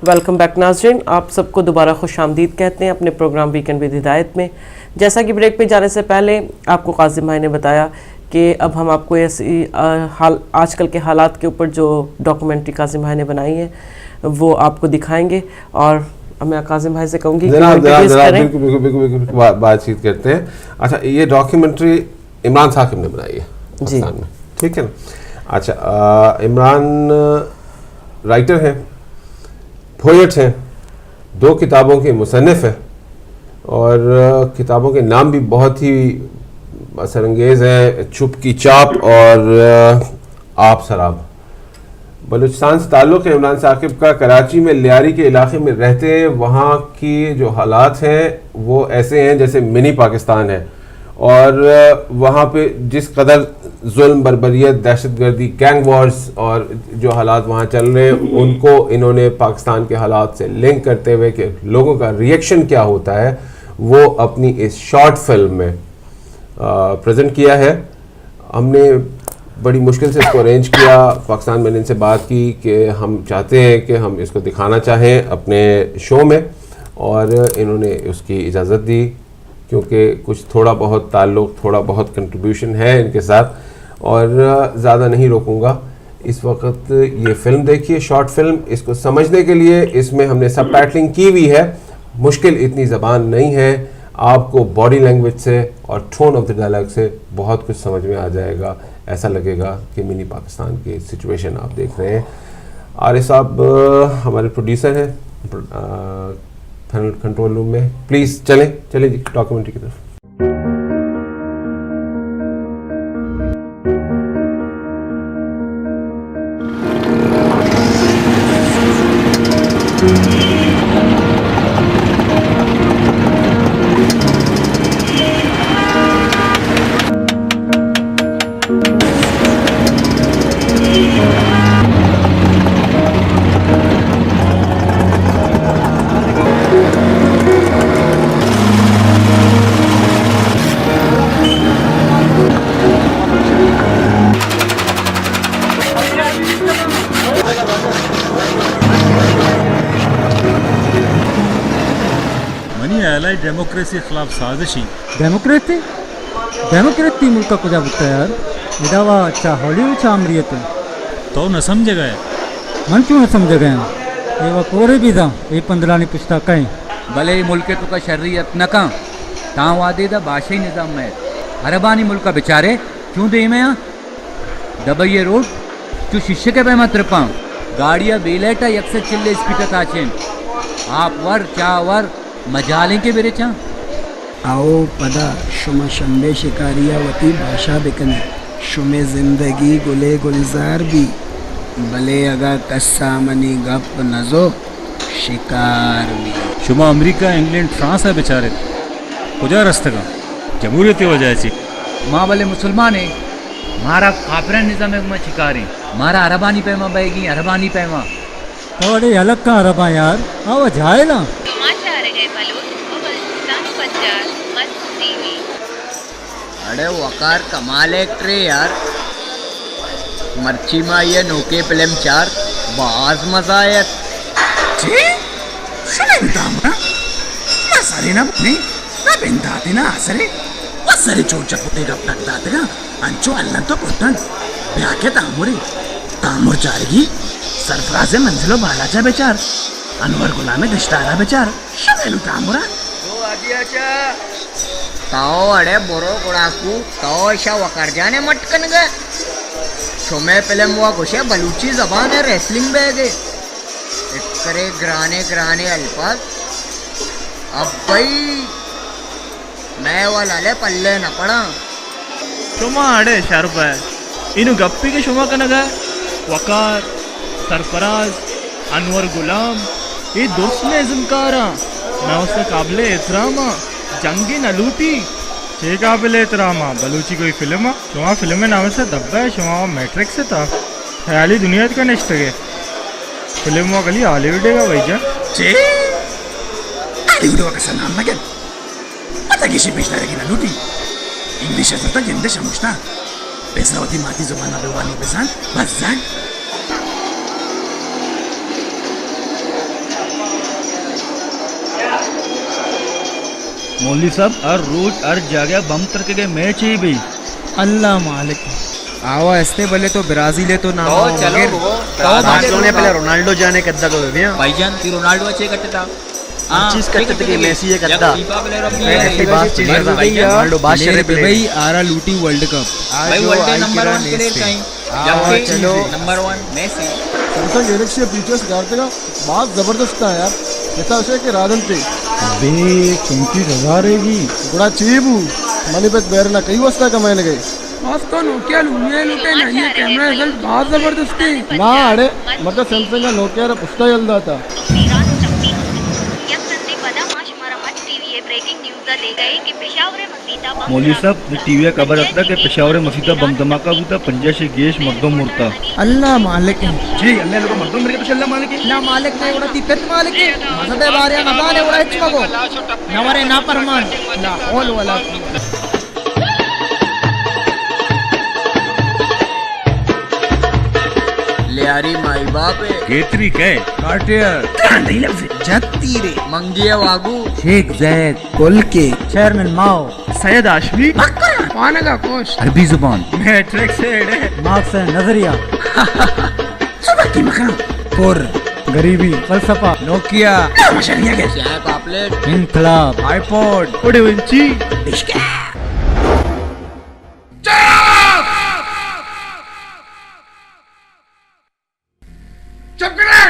Welcome back ناظرین، آپ سب کو دوبارہ خوش آمدید کہتے ہیں اپنے پروگرام ویکینڈ ود ہدایت میں. جیسا کہ بریک پہ جانے سے پہلے آپ کو قاسم بھائی نے بتایا کہ اب ہم آپ کو ایسی آج کل کے حالات کے اوپر جو ڈاکومنٹری قاسم بھائی نے بنائی ہے وہ آپ کو دکھائیں گے. اور میں قاسم بھائی سے کہوں گی بالکل بات چیت کرتے ہیں. اچھا، یہ ڈاکیومنٹری عمران صاحب نے بنائی ہے پاکستان میں، ٹھیک ہے نا. اچھا، عمران رائٹر ہیں، پوئٹ ہیں، 2 کتابوں کے مصنف ہیں اور کتابوں کے نام بھی بہت ہی اثر انگیز ہیں. چپ کی چاپ اور آپ سراب. بلوچستان سے تعلق ہے عمران ثاقب کا. کراچی میں لیاری کے علاقے میں رہتے ہیں. وہاں کی جو حالات ہیں وہ ایسے ہیں جیسے منی پاکستان ہے، اور وہاں پہ جس قدر ظلم، بربریت، دہشت گردی، گینگ وارز اور جو حالات وہاں چل رہے ہیں ان کو انہوں نے پاکستان کے حالات سے لنک کرتے ہوئے کہ لوگوں کا ریئیکشن کیا ہوتا ہے وہ اپنی اس شارٹ فلم میں پریزنٹ کیا ہے. ہم نے بڑی مشکل سے اس کو ارینج کیا. پاکستان میں نے ان سے بات کی کہ ہم چاہتے ہیں کہ ہم اس کو دکھانا چاہیں اپنے شو میں، اور انہوں نے اس کی اجازت دی کیونکہ کچھ تھوڑا بہت تعلق، تھوڑا بہت کنٹریبیوشن ہے ان کے ساتھ، اور زیادہ نہیں روکوں گا. اس وقت یہ فلم دیکھیے، شارٹ فلم. اس کو سمجھنے کے لیے اس میں ہم نے سب ٹائٹلنگ کی ہوئی ہے. مشکل اتنی زبان نہیں ہے، آپ کو باڈی لینگویج سے اور ٹون آف دا ڈائلاگ سے بہت کچھ سمجھ میں آ جائے گا. ایسا لگے گا کہ منی پاکستان کی سچویشن آپ دیکھ رہے ہیں. عارف صاحب ہمارے پروڈیوسر ہیں کنٹرول روم میں. پلیز چلیں جی ڈاکیومنٹری کی طرف. ಡೆಮೋಕ್ರಸಿ ಖಿಲಾಫ ಸಾಜಿಶಿ ಡೆಮೋಕ್ರಸಿ ಮುಲ್ಕ ಕುಜಾ ಬುತ್ತಾ ಯಾರ್ ಇದಾವಾ ಚಾ ಹಾಲಿವುಡ್ ಚಾ ಅಮರಿಯತ್ तो न समझ गए. मन क्यों न समझ गए? ये वो कोरे भी था ये 15 नहीं पुछता कहीं भले मुल्क तो का शर्रियत न का ता वादे दा बादशाही निज़ाम में अरबानी मुल्क बेचारे क्यों दे में दबइए रोड जो शीशे के पे मत रपा गाड़ियाँ बेलेटा यकसे चिल्ले स्पीकर ताचेन आप वर चा वर मजालें के बेरे चा आओ पदा शुमा शंबे शिकारिया वती भाषा बिकने शुमे जिंदगी गुले गुलजार भी भले अगर कस्सा मनी गप नजो शिकार भी. शुमा अमेरिका, इंग्लैंड, फ्रांस है बेचारे कुजा रस्ते का जमहूरियत की वजह से माँ भले मुसलमान है मारा काफिर निज़ाम में शिकारी मारा अरबानी पैमा बहेगी अरबानी पैमा थोड़े अलग का अरबा यार आओ जाए ना अरे वकार कमाल एक्ट्रे यार मर्ची मा ये नोके फिल्म 4 बाज मजा आयत जी शुने दामरा मसाले ना बने ना बेंदाते ना असरे वसरे चोचा पुते गप दाते का अंचो अल्लाह तो पुतन ब्याके तामुर जारगी सरफराज मंजिलो बालाचा बेचार अनवर गुलामे दश्तारा बेचार शुने दामरा तो आदियाचा ताओ अड़े बोरो गुड़ाकू ताओ ऐसा वकार जाने मटकन गए शुमे फिल्म हुआ घुसे बलूची जबान है रेसलिंग बैगे करे ग्राने अल्फाज अब भाई मैं वाला ले पल्ले न पड़ा शुमा अड़े शाहरुख है इन गप्पी के शुमा का नगा वकार सरफराज अनवर गुलाम ये दोस्त ने इज़्मकारा मैं उससे काबिले एहतरामा जंगी नलूटी छे काबिल एहतरामा बलूची कोई फिल्म शुमा फिल्म में नाम से दब्बा है शुमा मैट्रिक्स से था ख्याली दुनिया का नष्ट है फिल्म वो गली हॉलीवुड का भैया जी हॉलीवुड का नाम लगे पता किसी पिछला की नलूटी इंग्लिश है तो जिंदे समझता पैसा होती माती जुबान बेवानी बेसान बस जान मौलवी साहब हर रोज हर जगह बम तरके के मैच ही भी अल्लाह मालिक आवा ऐसे बोले तो ब्राजील है तो ना चलो बार्सिलोना पहले रोनाल्डो जाने कद्दा को दिया भाईजान ती रोनाल्डो अच्छे कट्टा चीज करते थे कि मेसी ये कद्दा ऐसी बात चीज करता रोनाल्डो बादशाह प्ले भाई आरा लूटी वर्ल्ड कप भाई वर्ल्ड नंबर 1 प्लेयर कहीं चलो number 1 Messi Samsung Galaxy features का बहुत जबरदस्त था यार ऐसा विषय कि राधन पे बे 25,000 है बड़ा चीप मनी पे बैरना कई वस्ता कमाने गए तो नोकिया लूटे ना ये कैमरा रिजल्ट बहुत जबरदस्त है ना अरे मतलब सैमसंग का नोकिया पुस्ता चलता था मौलवी साहब टीवी खबर आता कि पेशावर मसीदा बम धमाका हुआ 50 गेश मर्दम मुर्ता अल्लाह मालिक जी अल्लाह लोग मर्दम मेरे तो अल्लाह मालिक ना मालिक ने उड़ा तिपत मालिक मसदे बारिया नदाने उड़ा इचमगो नवरे ना परमान ला होल वाला लियारी माई बापे गेतरी कह कार्टियर नहीं लफ्ज़ जत्ती रे मंगिया वागू शेख जैद कुल के चेयरमैन माओ सैयद आशमी कौन का कोश अरबी जुबान मैट्रिक से मार्क्स एंड नजरिया सुबह की मखना पुर गरीबी फलसफा नोकिया मशरिया के चाय पापलेट इनकलाब आईपॉड ओडे विंची इश्क चुप करे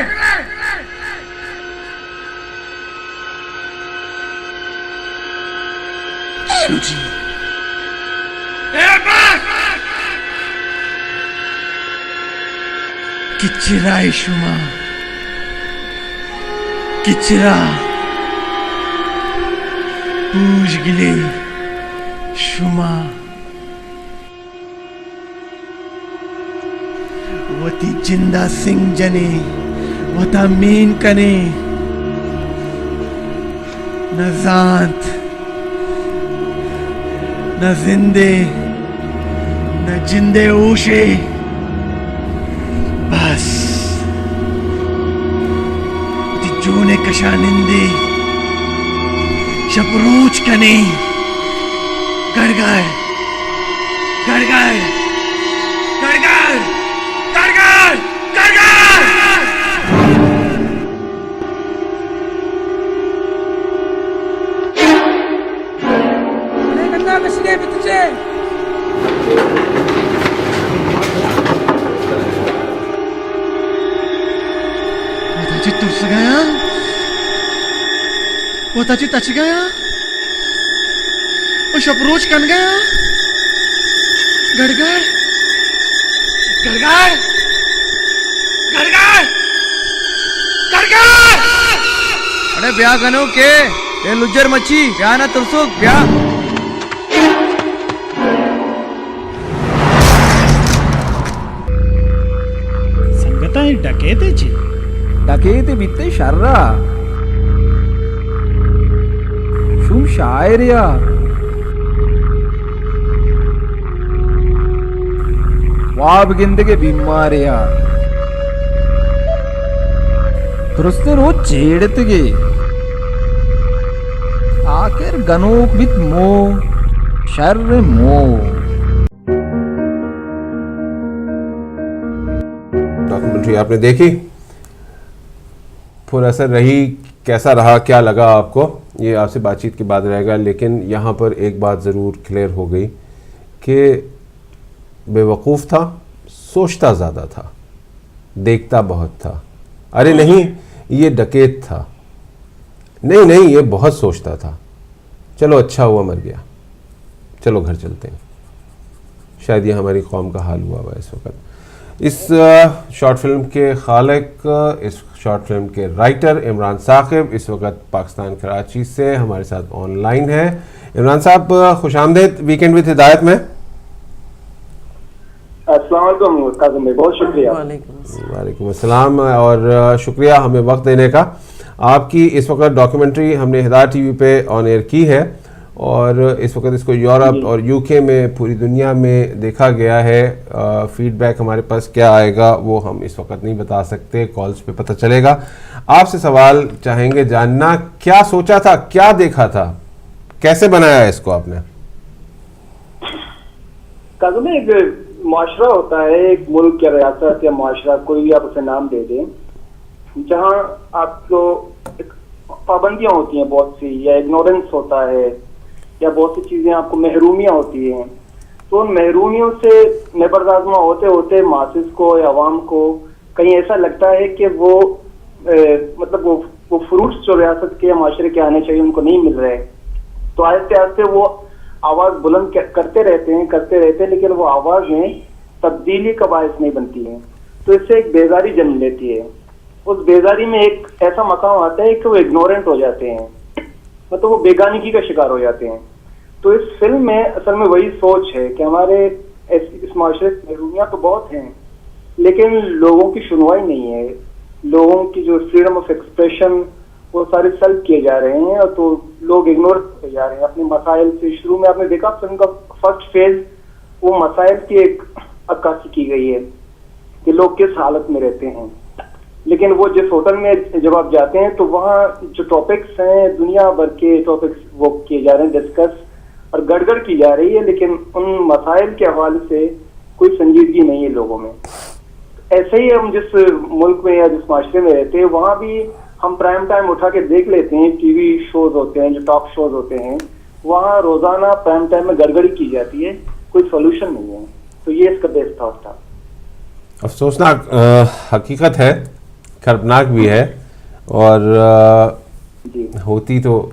रुचि किचरा शुमा किचरा पूज गिले शुमा वती जिंदा सिंह जने वता मीन कने न जात न जिंदे न जिंदे ओशे बस वती जोने कशानिंदे शपरूच कने गड़गड़ गड़गड़ गड़गड़ गड़गड़ गड़गड़ गंदा मछली भी तुझे वताची तुर्स गया वताची तच गया वो शपरोच कन गया गड़गड़ गड़गड़ गड़गड़ गड़गड़ अरे ब्याह कनो के ये लुज्जर मच्छी ब्याह ना तुरसुक ब्याह संगता ही डकेते ची डकेते बित्ते शर्रा शुम शायरिया वाब गिंदगे बीमारिया तुरस्ते रोज छेड़तगे आखिर गनोक बित मो शर्र मो डॉक्यूमेंट्री आपने देखी, फिर असर रही, कैसा रहा, क्या लगा आपको, ये आपसे बातचीत के बाद रहेगा। लेकिन यहाँ पर एक बात ज़रूर क्लियर हो गई कि बेवकूफ़ था, सोचता ज़्यादा था, देखता बहुत था। अरे नहीं, ये डकैत था, नहीं नहीं, ये बहुत सोचता था। चलो अच्छा हुआ मर गया, चलो घर चलते हैं। शायद ये हमारी कौम का हाल हुआ हुआ इस वक्त। इस शॉर्ट फिल्म के खालिक, इस शॉर्ट फिल्म के राइटर इमरान साकिब इस वक्त पाकिस्तान कराची से हमारे साथ ऑनलाइन है। इमरान साहब खुश आमदीद वीकेंड विद हिदायत में। अस्सलाम वालेकुम काज़िम भाई, बहुत शुक्रिया। वालेकुम अस्सलाम, और शुक्रिया हमें वक्त देने का। आपकी इस वक्त डॉक्यूमेंट्री हमने हिदायत टीवी पे ऑन एयर की है और इस वक्त इसको यूरोप और यूके में, पूरी दुनिया में देखा गया है। फीडबैक हमारे पास क्या आएगा वो हम इस वक्त नहीं बता सकते, कॉल्स पे पता चलेगा। आपसे सवाल चाहेंगे जानना, क्या सोचा था, क्या देखा था, कैसे बनाया है इसको आपने? काज़िम, एक माशरा होता है, एक मुल्क या रियासत या माशरा, कोई भी आप उसे नाम दे दें, जहाँ आपको पाबंदियाँ होती हैं बहुत सी, या इग्नोरेंस होता है, या बहुत सी चीज़ें आपको महरूमियाँ होती हैं। तो उन महरूमियों से नबरदाजमा होते होते मासिस को या अवाम को कहीं ऐसा लगता है कि वो मतलब वो फ्रूट्स जो रियासत के या माशरे के आने चाहिए उनको नहीं मिल रहे। तो आहिस्ते आहिस्ते वो आवाज़ बुलंद करते रहते हैं, लेकिन वो आवाज़ें तब्दीली का बायस नहीं बनती हैं। तो इससे एक बेजारी जन्म लेती है। उस बेजारी में एक ऐसा मकाम आता है कि वो इग्नोरेंट हो जाते हैं, मतलब वो बेगानगी का शिकार हो जाते हैं। तो इस फिल्म में असल में वही सोच है कि हमारे इस माशरे में महरूमियाँ तो बहुत हैं, लेकिन लोगों की सुनवाई नहीं है। लोगों की जो फ्रीडम ऑफ एक्सप्रेशन वो सारे सल्व किए जा रहे हैं, और तो लोग इग्नोर किए जा रहे हैं अपने मसाइल से। शुरू में आपने देखा फिल्म का फर्स्ट फेज वो मसाइल की एक अक्कासी की गई है कि लोग किस हालत में रहते हैं, लेकिन वो जिस होटल में जब आप जाते हैं तो वहाँ जो टॉपिक्स हैं, दुनिया भर के टॉपिक्स वो किए जा रहे हैं, डिस्कस और गड़गड़ की जा रही है, लेकिन उन मसाइल के हवाले से कोई संजीदगी नहीं है लोगों में। ऐसे ही हम जिस मुल्क में या जिस माशरे में रहते हैं वहाँ भी हम प्राइम टाइम उठा के देख लेते हैं, टीवी शोज होते हैं, जो टॉक शोज होते हैं, वहाँ रोजाना प्राइम टाइम में गड़बड़ी की जाती है, कोई सोल्यूशन नहीं है। तो ये इसका बेस्ट थॉट था। अफसोसनाक हकीकत है, खर्बनाक भी है, और होती तो,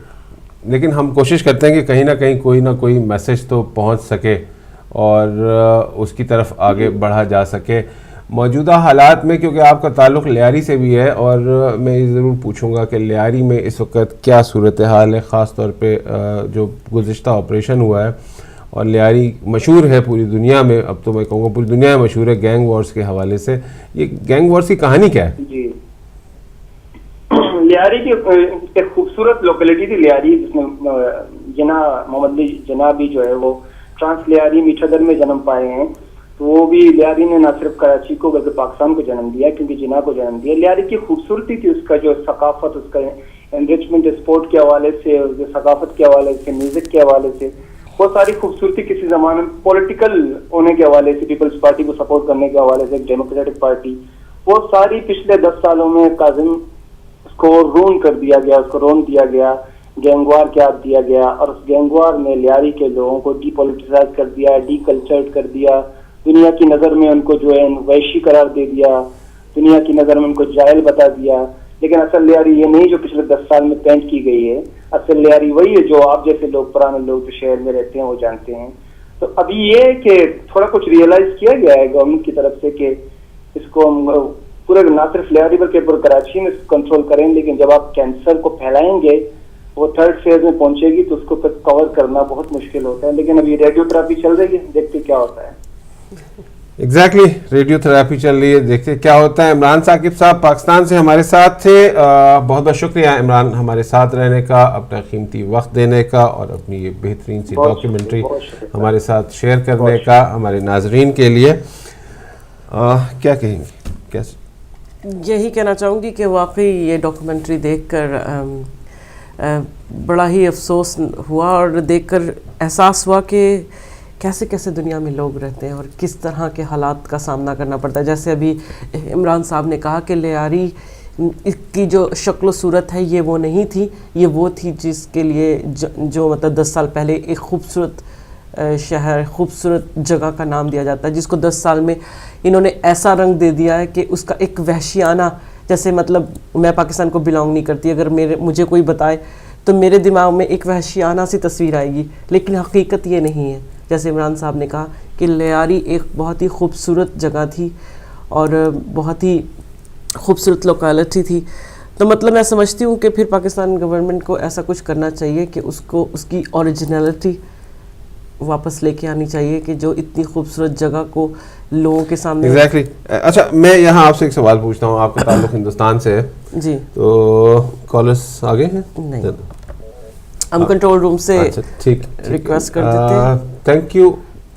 लेकिन हम कोशिश करते हैं कि कहीं ना कोई मैसेज तो पहुंच सके और उसकी तरफ आगे बढ़ा जा सके मौजूदा हालात में। क्योंकि आपका ताल्लुक़ लियारी से भी है, और मैं ये ज़रूर पूछूंगा कि लियारी में इस वक्त क्या सूरत हाल है, ख़ास तौर पे जो गुज़िश्ता ऑपरेशन हुआ है, और लियारी मशहूर है पूरी दुनिया में, अब तो मैं कहूँगा पूरी दुनिया में मशहूर है गैंग वॉर्स के हवाले से। ये गैंग वॉर्स की कहानी क्या है? जी, लियारी की एक खूबसूरत लोकेलिटी थी लियारी, जिसमें मोहम्मद जिना भी जो है वो ट्रांस लियारी मीठादर में जन्म पाए हैं। तो वो भी लियारी ने न सिर्फ कराची को बल्कि पाकिस्तान को जन्म दिया, क्योंकि जिना को जन्म दिया। लियारी की खूबसूरती थी उसका जो सकाफत, उसका एनरिचमेंट स्पोर्ट के हवाले से, जो सकाफत के हवाले से, म्यूजिक के हवाले से, वो सारी खूबसूरती किसी जमाने में पॉलिटिकल होने के हवाले से, पीपल्स पार्टी को सपोर्ट करने के हवाले से, डेमोक्रेटिक पार्टी, वो सारी पिछले 10 सालों में काजिम उसको रून कर दिया गया, उसको रोन दिया गया, गैंगवार क्या दिया गया, और उस गैंगवार ने लियारी के लोगों को डीपॉलिटिसाइज कर दिया, डीकल्चर्ड कर दिया, दुनिया की नज़र में उनको जो है वैशी करार दे दिया, दुनिया की नज़र में उनको जाहिल बता दिया। लेकिन असल लियारी ये नहीं जो पिछले 10 साल में पेंट की गई है, असल लियारी वही है जो आप जैसे लोग, पुराने लोग जो शहर में रहते हैं वो जानते हैं। तो अभी ये कि थोड़ा कुछ रियलाइज किया गया है गवर्नमेंट की तरफ से कि इसको हम पूरे ना सिर्फ लियारी बल्कि पूरे कराची में कंट्रोल करें, लेकिन जब आप कैंसर को फैलाएंगे वो थर्ड फेज में पहुंचेगी तो उसको फिर कवर करना बहुत मुश्किल होता है। लेकिन अभी रेडियोथेरेपी चल रही है, देखते क्या होता है। एग्जैक्टली, रेडियोथेरेपी चल रही है, देखते क्या होता है। इमरान साकिब साहब पाकिस्तान से हमारे साथ थे। बहुत बहुत शुक्रिया इमरान, हमारे साथ रहने का, अपना कीमती वक्त देने का, और अपनी ये बेहतरीन सी डॉक्यूमेंट्री हमारे साथ शेयर करने का हमारे नाजरीन के लिए। क्या कहेंगे? कैसे? यही कहना चाहूँगी कि वाकई ये डॉक्यूमेंट्री देखकर बड़ा ही अफसोस हुआ, और देखकर एहसास हुआ कि कैसे कैसे दुनिया में लोग रहते हैं और किस तरह के हालात का सामना करना पड़ता है। जैसे अभी इमरान साहब ने कहा कि लियारी की जो शक्ल सूरत है ये वो नहीं थी, ये वो थी जिसके लिए जो मतलब 10 साल पहले एक खूबसूरत शहर, खूबसूरत जगह का नाम दिया जाता है, जिसको 10 साल में इन्होंने ऐसा रंग दे दिया है कि उसका एक वहशियाना, जैसे मतलब मैं पाकिस्तान को बिलोंग नहीं करती, अगर मुझे कोई बताए तो मेरे दिमाग में एक वहशियाना सी तस्वीर आएगी, लेकिन हकीकत ये नहीं है। जैसे इमरान साहब ने कहा कि लियारी एक बहुत ही खूबसूरत जगह थी और बहुत ही खूबसूरत लोकेलिटी थी। तो मतलब मैं समझती हूँ कि फिर पाकिस्तान गवर्नमेंट को ऐसा कुछ करना चाहिए कि उसको उसकी ओरिजिनलिटी वापस लेके आनी चाहिए, कि जो इतनी खूबसूरत जगह को लोगों के सामने। एग्जैक्टली। अच्छा, मैं यहाँ आपसे एक सवाल पूछता हूँ, आपका ताल्लुक हिंदुस्तान से है जी, तो कॉलर्स आगे हैं? नहीं, हम कंट्रोल रूम से ठीक रिक्वेस्ट कर देते हैं।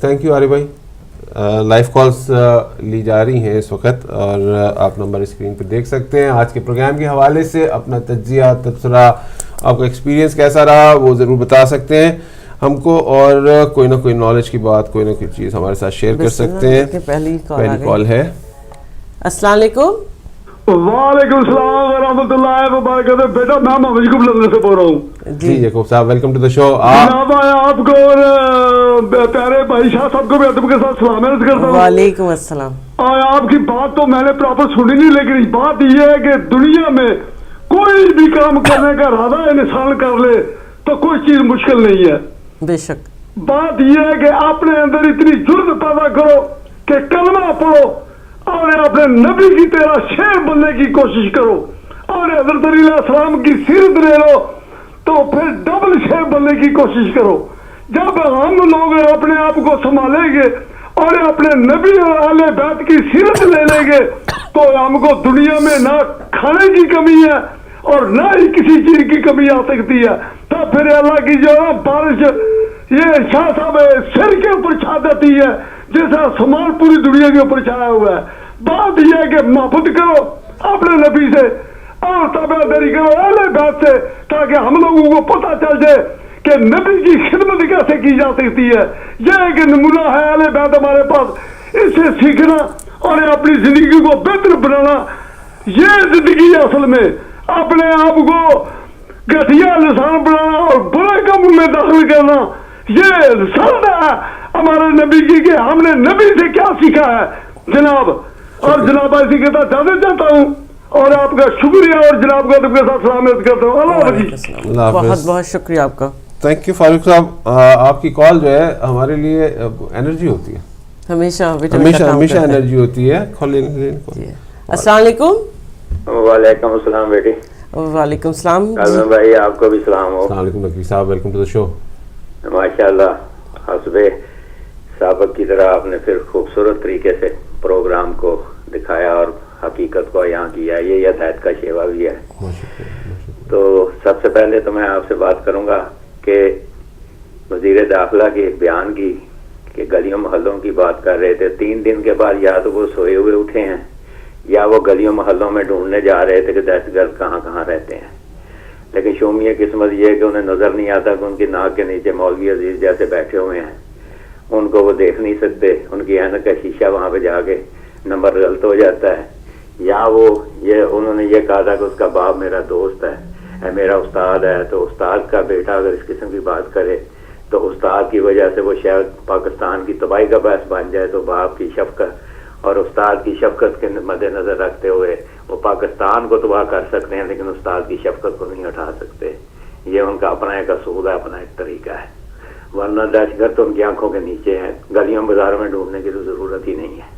थैंक यू आरिफ भाई। लाइव कॉल्स ली जा रही हैं इस वक्त, और आप नंबर स्क्रीन पर देख सकते हैं। आज के प्रोग्राम के हवाले से अपना तज्जिया, तबसरा آپ کا ایکسپیرینس کیسا رہا وہ ضرور بتا سکتے ہیں ہم کو, اور کوئی نہ کوئی نالج کی بات, کوئی نہ کوئی چیز ہمارے ساتھ شیئر کر سکتے ہیں. پہلی کال ہے. السلام علیکم. وعلیکم السلام ورحمۃ اللہ وبرکاتہ. بیٹا میں محمد یعقوب لندن سے بول رہا ہوں. جی یعقوب صاحب ویلکم ٹو دا شو. جناب آپ کو اور پیارے بھائی شاہ صاحب کو بھی ادب کے ساتھ سلام عرض کرتا ہوں. وعلیکم السلام. آپ کی بات تو میں نے پراپر سنی نہیں, لیکن بات یہ ہے کہ دنیا میں کوئی بھی کام کرنے کا ارادہ انسان کر لے تو کوئی چیز مشکل نہیں ہے. بے شک. بات یہ ہے کہ اپنے اندر اتنی جرت پیدا کرو کہ کلمہ پڑھو اور اپنے نبی کی طرح شیر بننے کی کوشش کرو اور حضرت علیہ السلام کی سیرت لے لو تو پھر ڈبل شیر بننے کی کوشش کرو. جب ہم لوگ اپنے آپ کو سنبھالیں گے اور اپنے نبی اور اہل بیت کی سیرت لے لیں گے تو ہم کو دنیا میں نہ کھانے کی کمی ہے اور نہ ہی کسی چیز کی کمی آ سکتی ہے. تو پھر اللہ کی جو ہے بارش یہ شاہ صاحب سر کے اوپر چھا دیتی ہے جیسا سامان پوری دنیا کے اوپر چھایا ہوا ہے. بات یہ ہے کہ محبت کرو اپنے نبی سے اور تابعداری کرو اہل بیت سے تاکہ ہم لوگوں کو پتہ چل جائے کہ نبی کی خدمت کیسے کی جا سکتی ہے. یہ ایک نمونہ ہے اہل بیت ہمارے پاس, اس سے سیکھنا اور اپنی زندگی کو بہتر بنانا. یہ زندگی اصل میں اپنے آپ کو گٹھیا لسان بنانا اور برے کام میں داخل کرنا یہ سنت ہے ہمارے نبی کی کہ ہم نے نبی سے کیا سیکھا ہے جناب. اور جناب ایسی کہتا جانے چاہتا ہوں اور آپ کا شکریہ اور جناب کو ادب کے ساتھ سلامت کرتا ہوں. اللہ حافظ. بہت بہت شکریہ آپ کا. تھینک یو فاروق صاحب. آپ کی کال جو ہے ہمارے لیے انرجی ہوتی ہے, ہمیشہ انرجی ہوتی ہے. السلام علیکم. وعلیکم السلام بیٹی. وعلیکم السلام بھائی آپ کو بھی سلام ہو. السلام علیکم نقوی صاحب ویلکم ٹو دا شو. ماشاء اللہ حسب سابق کی طرح آپ نے پھر خوبصورت طریقے سے پروگرام کو دکھایا اور حقیقت کو یہاں کیا. یہ ہدایت کا شیوا بھی ہے. تو سب سے پہلے تو میں آپ سے بات کروں گا کہ وزیر داخلہ کے بیان کی کہ گلیوں محلوں کی بات کر رہے تھے. 3 دن کے بعد یا تو وہ سوئے ہوئے اٹھے ہیں یا وہ گلیوں محلوں میں ڈھونڈنے جا رہے تھے کہ دہشت گرد کہاں کہاں رہتے ہیں. لیکن شومیہ قسمت یہ ہے کہ انہیں نظر نہیں آتا کہ ان کی ناک کے نیچے مولوی عزیز جیسے بیٹھے ہوئے ہیں. ان کو وہ دیکھ نہیں سکتے. ان کی عینک کا شیشہ وہاں پہ جا کے نمبر غلط ہو جاتا ہے. یا وہ انہوں نے یہ کہا تھا کہ اس کا باپ میرا دوست ہے, میرا استاد ہے, تو استاد کا بیٹا اگر اس قسم کی بات کرے تو استاد کی وجہ سے وہ شاید پاکستان کی تباہی کا باعث بن جائے. تو باپ کی شفقت اور استاد کی شفقت کے مد نظر رکھتے ہوئے وہ پاکستان کو تباہ کر سکتے ہیں لیکن استاد کی شفقت کو نہیں اٹھا سکتے. یہ ان کا اپنا ایک اصول ہے, اپنا ایک طریقہ ہے. ورنہ دہشت گرد تو ان کی آنکھوں کے نیچے ہیں. گلیوں بازاروں میں ڈھونڈنے کی تو ضرورت ہی نہیں ہے.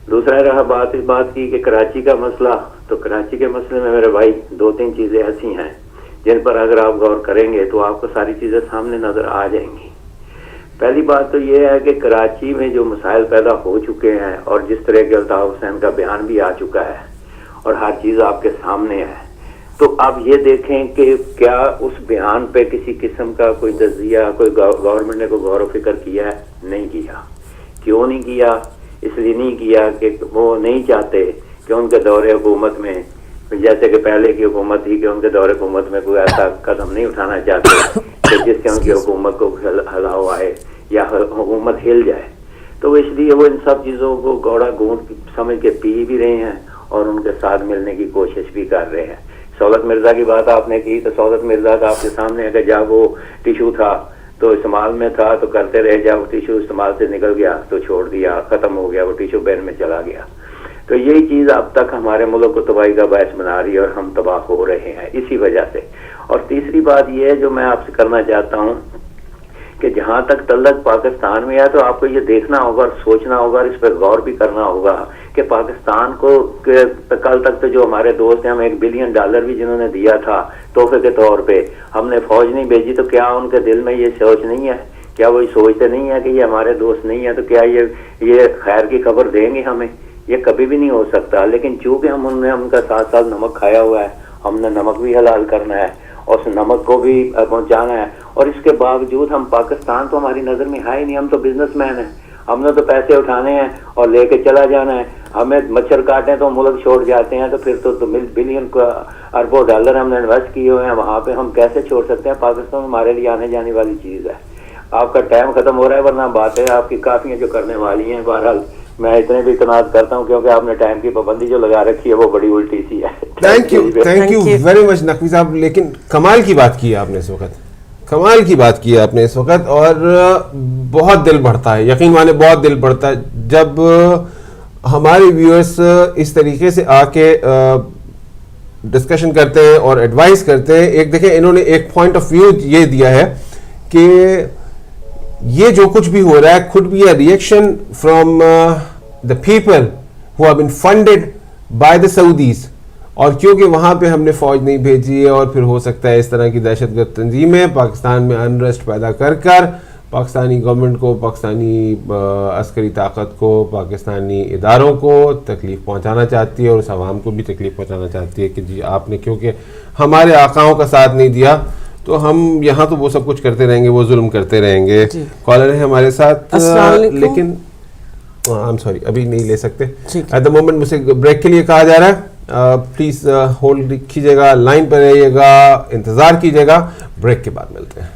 دوسرا رہا بات اس بات کی کہ کراچی کا مسئلہ, تو کراچی کے مسئلے میں میرے بھائی 2-3 چیزیں ایسی ہیں جن پر اگر آپ غور کریں گے تو آپ کو ساری چیزیں سامنے نظر آ جائیں گی. پہلی بات تو یہ ہے کہ کراچی میں جو مسائل پیدا ہو چکے ہیں اور جس طرح کے الطاف حسین کا بیان بھی آ چکا ہے اور ہر چیز آپ کے سامنے ہے, تو آپ یہ دیکھیں کہ کیا اس بیان پہ کسی قسم کا کوئی تجزیہ کوئی گورنمنٹ نے کوئی غور و فکر کیا ہے؟ نہیں کیا. کیوں نہیں کیا؟ اس لیے نہیں کیا کہ وہ نہیں چاہتے کہ ان کے دور حکومت میں, جیسے کہ پہلے کی حکومت تھی, کہ ان کے دور حکومت میں کوئی ایسا قدم نہیں اٹھانا چاہتے کہ جس سے ان کی حکومت کو ہلاؤ آئے یا حکومت ہل جائے. تو اس لیے وہ ان سب چیزوں کو گوڑا گونٹ سمجھ کے پی بھی رہے ہیں اور ان کے ساتھ ملنے کی کوشش بھی کر رہے ہیں. سعودت مرزا کی بات آپ نے کی تو سعودت مرزا کا آپ کے سامنے ہے کہ جب وہ ٹیشو تھا تو استعمال میں تھا تو کرتے رہے, جب ٹیشو استعمال سے نکل گیا تو چھوڑ دیا, ختم ہو گیا, وہ ٹیشو بین میں چلا گیا. تو یہی چیز اب تک ہمارے ملک کو تباہی کا باعث بنا رہی ہے اور ہم تباہ ہو رہے ہیں اسی وجہ سے. اور تیسری بات یہ ہے جو میں آپ سے کرنا چاہتا ہوں کہ جہاں تک تعلق پاکستان میں ہے تو آپ کو یہ دیکھنا ہوگا اور سوچنا ہوگا اور اس پر غور بھی کرنا ہوگا کہ پاکستان کو کل تک تو جو ہمارے دوست ہیں, ہم $1 بلین بھی جنہوں نے دیا تھا تحفے کے طور پہ, ہم نے فوج نہیں بھیجی, تو کیا ان کے دل میں یہ سوچ نہیں ہے, کیا وہ سوچتے نہیں ہے کہ یہ ہمارے دوست نہیں ہے, تو کیا یہ خیر کی خبر دیں گے ہمیں؟ یہ کبھی بھی نہیں ہو سکتا. لیکن چونکہ ہم نے ان کا ساتھ ساتھ نمک کھایا ہوا ہے, ہم نے نمک بھی حلال کرنا ہے اور اس نمک کو بھی پہنچانا ہے, اور اس کے باوجود ہم پاکستان تو ہماری نظر میں ہے ہی نہیں. ہم تو بزنس مین ہیں, ہم نے تو پیسے اٹھانے ہیں اور لے کے چلا جانا ہے. ہمیں مچھر کاٹیں تو ملک چھوڑ جاتے ہیں, تو پھر تو بلین کا اربوں ڈالر ہم نے انویسٹ کیے ہوئے ہیں وہاں پہ, ہم کیسے چھوڑ سکتے ہیں؟ پاکستان ہمارے لیے آنے جانے والی چیز ہے. آپ کا ٹائم ختم ہو رہا ہے, ورنہ بات ہے آپ کی کافی ہیں جو کرنے والی ہیں. بہرحال میں اتنے بھی اعتماد کرتا ہوں کیونکہ آپ نے ٹائم کی پابندی جو لگا رکھی ہے وہ بڑی الٹی سی ہے. Thank you very much Naqvi صاحب. لیکن کمال کی بات کی ہے آپ نے اس وقت, کمال کی بات کی ہے آپ نے اس وقت, اور بہت دل بڑھتا ہے, یقین مانے بہت دل بڑھتا ہے جب ہمارے ویورز اس طریقے سے آ کے ڈسکشن کرتے ہیں اور ایڈوائز کرتے ہیں. ایک دیکھیں انہوں نے ایک پوائنٹ آف ویو یہ دیا ہے کہ یہ جو کچھ بھی ہو رہا ہے could be a reaction from the people who have been funded by the Saudis, اور کیونکہ وہاں پہ ہم نے فوج نہیں بھیجی ہے اور پھر ہو سکتا ہے اس طرح کی دہشت گرد تنظیمیں پاکستان میں انریسٹ پیدا کر پاکستانی گورنمنٹ کو, پاکستانی عسکری طاقت کو, پاکستانی اداروں کو تکلیف پہنچانا چاہتی ہے, اور اس عوام کو بھی تکلیف پہنچانا چاہتی ہے کہ جی آپ نے کیونکہ ہمارے آقاؤں کا ساتھ نہیں دیا تو ہم یہاں تو وہ سب کچھ کرتے رہیں گے, وہ ظلم کرتے رہیں گے. کالر ہے ہمارے ساتھ, لیکن I'm sorry ابھی نہیں لے سکتے ایٹ دا مومنٹ. مجھ سے بریک کے لیے کہا جا رہا ہے, پلیز ہولڈ کیجیے گا, لائن پہ رہیے گا, انتظار کیجیے گا, بریک کے بعد ملتے ہیں.